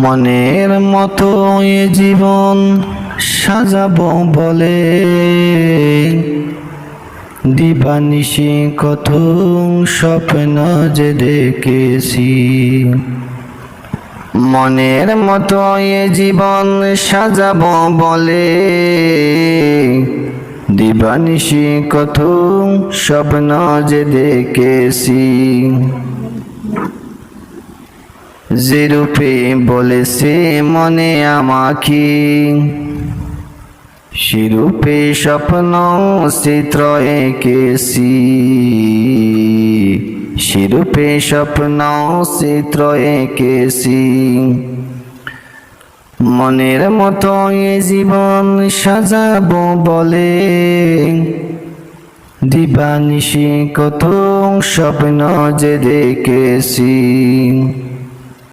মনের মতো এ জীবন সাজাবো বলে দিবানিশি কত স্বপ্ন যে দেখেছি। মনের মতো এ জীবন সাজাবো বলে দিবানিশি কত স্বপ্ন যে দেখেছি। যে রূপে বলেছে মনে আমাকে সে রূপে স্বপ্ন চিত্র এঁকেছি। সে রূপে স্বপ্ন চিত্র এঁকেছি। মনের মতো এ জীবন সাজাবো বলে দিবানিশি কত স্বপ্ন যে দেখেছি।